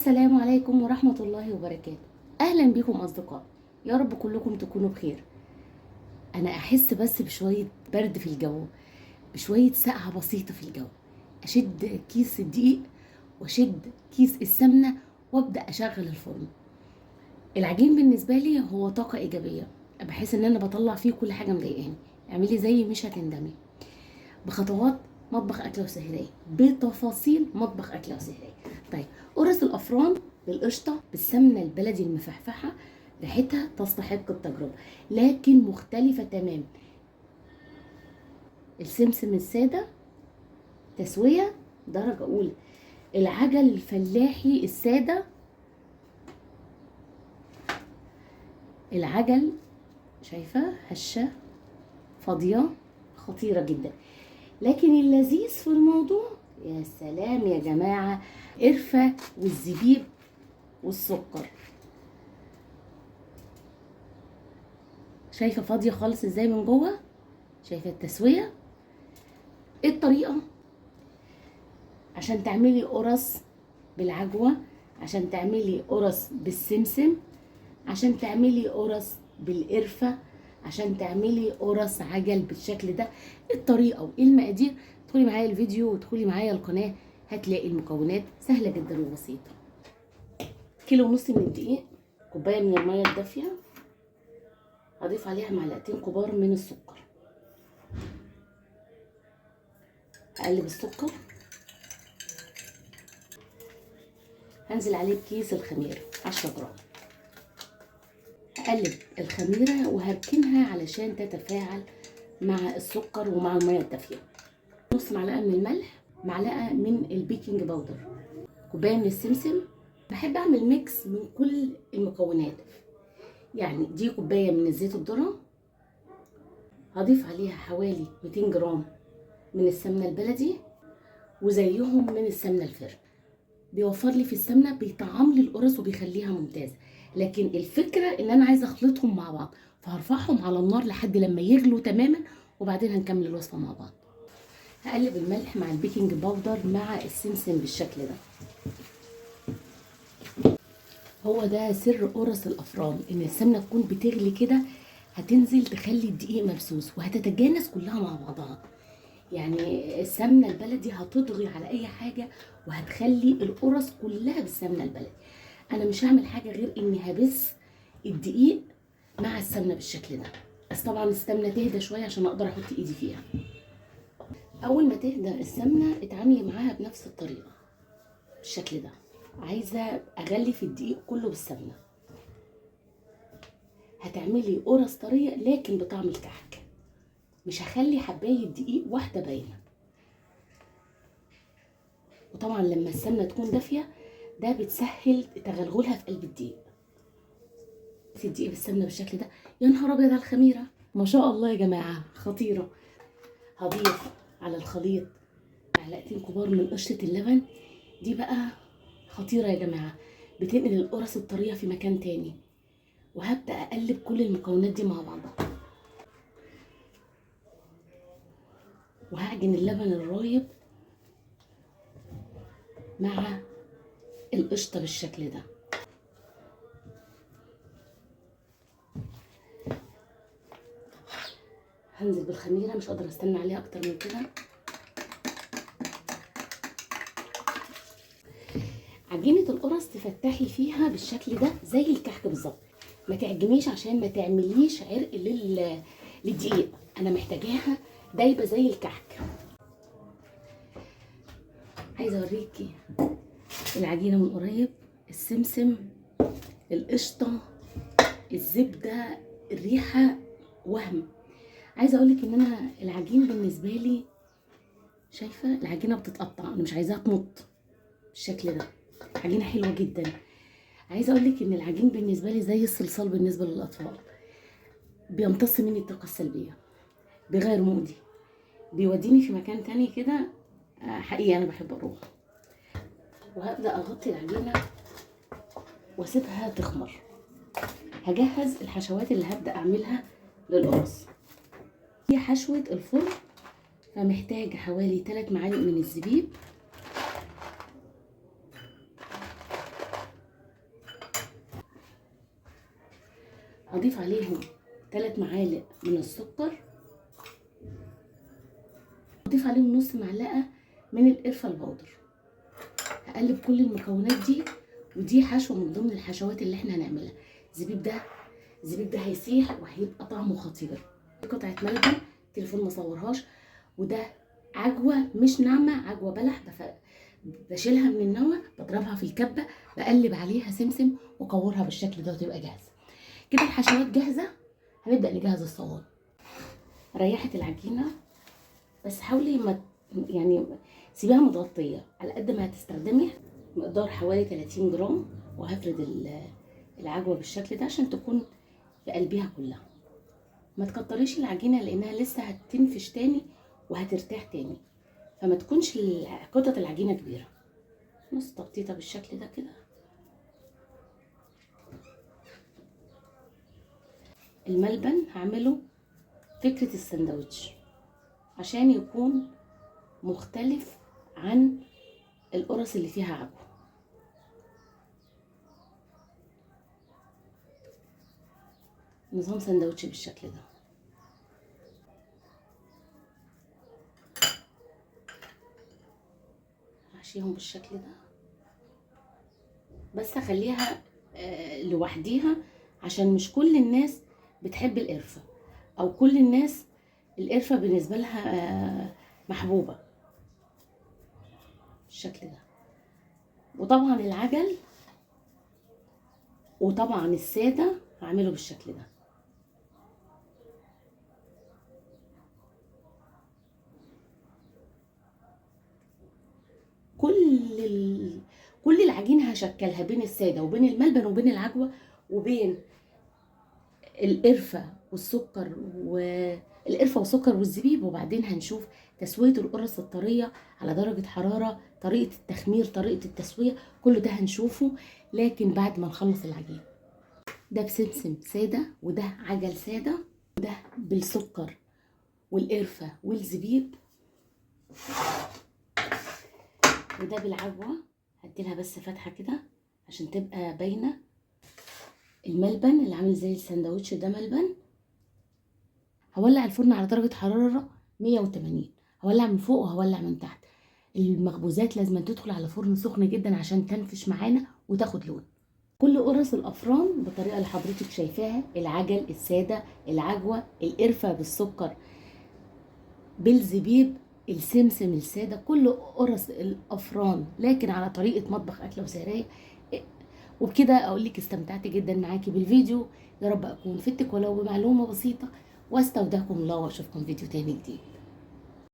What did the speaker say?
السلام عليكم ورحمة الله وبركاته. أهلا بكم أصدقاء، يا رب كلكم تكونوا بخير. أنا أحس بس بشوية برد في الجو، بشوية سقعة بسيطة في الجو، أشد كيس الدقيق وأشد كيس السمنة وأبدأ أشغل الفرن. العجين بالنسبة لي هو طاقة إيجابية، بحس إن أنا بطلع فيه كل حاجة مضايقاني. اعملي زيي مش هتندمي. بخطوات مطبخ أكلة وسهرية، بتفاصيل مطبخ أكلة وسهرية. طيب، قرص الأفران بالقشطة بالسمنة البلدي المفحفحة، ريحتها تستحق التجربة لكن مختلفة تمام. السمسم السادة تسوية درجة أولى. العجل الفلاحي السادة، العجل شايفة هشة فاضية خطيرة جدا. لكن اللذيذ في الموضوع، يا سلام يا جماعة، قرفة والزبيب والسكر. شايفة فاضية خالص ازاي من جوه؟ شايفة التسوية؟ ايه الطريقة؟ عشان تعملي قرص بالعجوة، عشان تعملي قرص بالسمسم، عشان تعملي قرص بالقرفة، عشان تعملي قرص عجل بالشكل ده. الطريقة وايه المقادير؟ ادخلي معايا الفيديو وادخلي معايا القناة، هتلاقي المكونات سهلة جدا وبسيطة. كيلو ونص من الدقيق، كوباية من المية الدافية، هضيف عليها معلقتين كبار من السكر. هقلب السكر، هنزل عليه بكيس الخميرة 10 جرام. هقلب الخميرة وهركنها علشان تتفاعل مع السكر ومع المية الدافية. نص معلقة من الملح، معلقة من البيكنج باودر، كوباية من السمسم. بحب اعمل ميكس من كل المكونات. يعني دي كوباية من الزيت الذرة، هضيف عليها حوالي 200 جرام من السمنة البلدي، وزيهم من السمنة الفرن. بيوفر لي في السمنة، بيطعم لي القرص وبيخليها ممتازة. لكن الفكرة ان انا عايزة اخلطهم مع بعض، فهرفعهم على النار لحد لما يغلوا تماما، وبعدين هنكمل الوصفة مع بعض. هقلب الملح مع البيكنج باودر مع السمسم بالشكل ده. هو ده سر قرص الافران، ان السمنة تكون بتغلي كده، هتنزل تخلي الدقيق مبسوس وهتتجانس كلها مع بعضها. يعني السمنة البلدي هتطغي على اي حاجة، وهتخلي القرص كلها بالسمنة البلدي. انا مش هعمل حاجة غير اني هبس الدقيق مع السمنة بالشكل ده. بس طبعا السمنة تهدى شوية عشان اقدر احط ايدي فيها. اول ما تهدى السمنة اتعاملي معاها بنفس الطريقة بالشكل ده. عايزة اغلي في الدقيق كله بالسمنة. هتعملي قرص طرية لكن بطعم الكحك، مش هخلي حباية دقيق واحدة باينة. وطبعا لما السمنة تكون دافية ده بتسهل تغلغلها في قلب الدقيق. في الدقيق بالسمنة بالشكل ده، يا نهار ابيض على الخميرة، ما شاء الله يا جماعة خطيرة. هضيف على الخليط معلقتين كبار من قشطة اللبن. دي بقى خطيرة يا جماعة، بتنقل القرص الطرية في مكان تاني. وهبدأ اقلب كل المكونات دي مع بعضها، وهعجن اللبن الرايب مع القشطة بالشكل ده. هنزل بالخميرة، مش قادرة استنى عليها اكتر من كده. عجينة القرص تفتحي فيها بالشكل ده زي الكحك بالظبط. ما تعجنيش عشان ما تعمليش عرق للدقيق. انا محتاجاها دايبه زي الكحك. عايزه اوريكي العجينه من قريب، السمسم، القشطه، الزبده، الريحه وهم. عايزه اقولك ان انا العجين بالنسبه لي، شايفه العجينه بتتقطع، انا مش عايزاها تمط بالشكل ده. عجينه حلوه جدا. عايزه اقولك ان العجين بالنسبه لي زي الصلصال بالنسبه للاطفال، بيمتص مني الطاقه السلبيه، بيغير مودي، بيوديني في مكان تاني كده. حقيقي انا بحب اروح. وهبدا اغطي العجينه واسيبها تخمر. هجهز الحشوات اللي هبدا اعملها للقرص. هي حشوه الفرن، فمحتاج حوالي 3 معالق من الزبيب، هضيف عليهم 3 معالق من السكر، هضيف عليهم نص معلقه من القرفه البودر. هقلب كل المكونات دي، ودي حشوه من ضمن الحشوات اللي احنا هنعملها. الزبيب ده هيسيح وهيبقى طعمه خطير. قطعه ملبن، التليفون ما صورهاش، وده عجوه مش ناعمه، عجوه بلح، بشيلها من النوى، بضربها في الكبه، بقلب عليها سمسم واكورها بالشكل ده وتبقى جاهزه. كده الحشوات جاهزه، هنبدا نجهز الصواني. ريحت العجينه، بس حاولي ما يعني سيبيها متغطيه على قد ما هتستخدمي، مقدار حوالي 30 جرام، وهفرد العجوه بالشكل ده عشان تكون في قلبها كلها. ما تكتريش العجينه لانها لسه هتنفش تاني وهترتاح تاني، فما تكونش قطعه العجينه كبيره. نص تبطيطه بالشكل ده كده. الملبن هعمله فكره السندوتش عشان يكون مختلف عن القرص اللي فيها عجوه. نظام سندوتش بالشكل ده. هحشيهم بالشكل ده، بس اخليها لوحديها عشان مش كل الناس بتحب القرفه، او كل الناس القرفه بالنسبه لها محبوبه بالشكل ده. وطبعا العجل وطبعا الساده هعمله بالشكل ده. كل العجينه هشكلها بين الساده وبين الملبن وبين العجوه وبين القرفه والسكر والزبيب، وبعدين هنشوف تسويه القرص الطريه على درجه حراره، طريقه التخمير، طريقه التسويه، كل ده هنشوفه لكن بعد ما نخلص العجين. ده بسمسم ساده، وده عجل ساده، وده بالسكر والقرفه والزبيب، وده بالعجوه. هديلها بس فتحه كده عشان تبقى باينه. الملبن اللي عامل زي الساندوتش ده ملبن. هولع الفرن على درجه حراره 180، هولع من فوق وهولع من تحت. المخبوزات لازم تدخل على فرن سخن جدا عشان تنفش معانا وتاخد لون. كل قرص الافران بالطريقه اللي حضرتك شايفاها، العجل الساده، العجوه، القرفه بالسكر بالزبيب، السمسم الساده، كل قرص الافران لكن على طريقه مطبخ اكله وسهريه. وبكده اقول لك استمتعت جدا معاكي بالفيديو، يا رب اكون فدتك ولو بمعلومه بسيطه، واستودعكم الله واشوفكم فيديو تاني جديد.